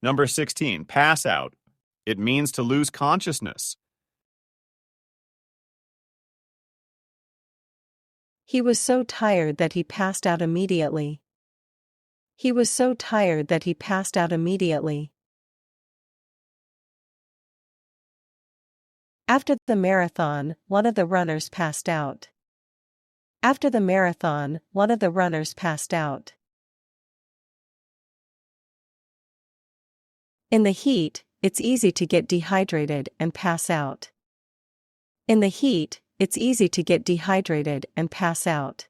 Number 16, pass out. It means to lose consciousness. He was so tired that he passed out immediately. He was so tired that he passed out immediately. After the marathon, one of the runners passed out. After the marathon, one of the runners passed out. In the heat, it's easy to get dehydrated and pass out. In the heat, it's easy to get dehydrated and pass out.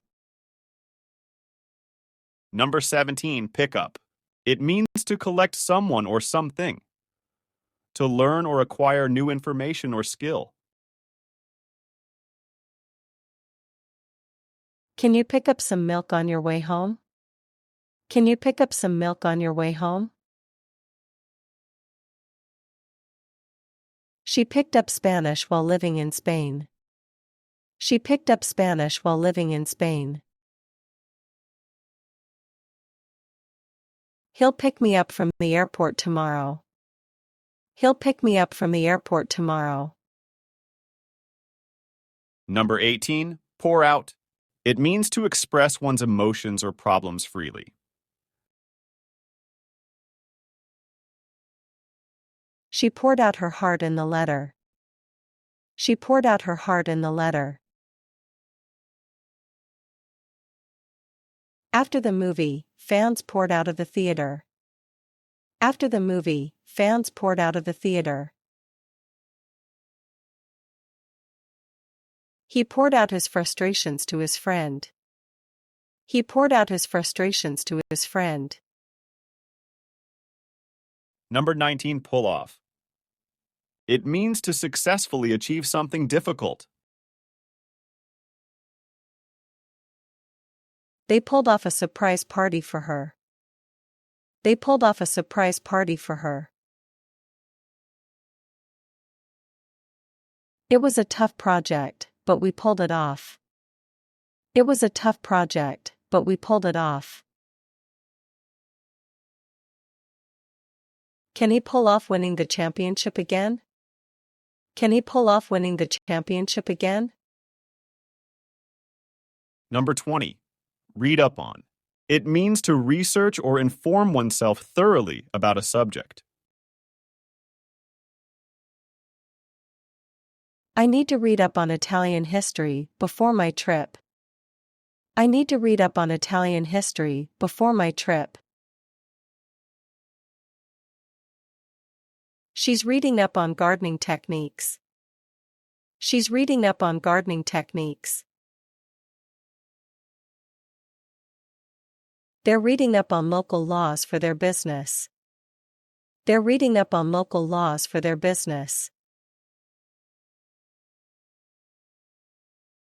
Number 17, pick up. It means to collect someone or something. To learn or acquire new information or skill. Can you pick up some milk on your way home? Can you pick up some milk on your way home? She picked up Spanish while living in Spain. She picked up Spanish while living in Spain. He'll pick me up from the airport tomorrow. He'll pick me up from the airport tomorrow. Number 18, pour out. It means to express one's emotions or problems freely. She poured out her heart in the letter. She poured out her heart in the letter. After the movie, fans poured out of the theater. After the movie, fans poured out of the theater. He poured out his frustrations to his friend. He poured out his frustrations to his friend. Number 19, pull off. It means to successfully achieve something difficult. They pulled off a surprise party for her. They pulled off a surprise party for her. It was a tough project, but we pulled it off. It was a tough project, but we pulled it off. Can he pull off winning the championship again? Can he pull off winning the championship again? Number 20, read up on. It means to research or inform oneself thoroughly about a subject. I need to read up on Italian history before my trip. I need to read up on Italian history before my trip. She's reading up on gardening techniques. She's reading up on gardening techniques. They're reading up on local laws for their business. They're reading up on local laws for their business.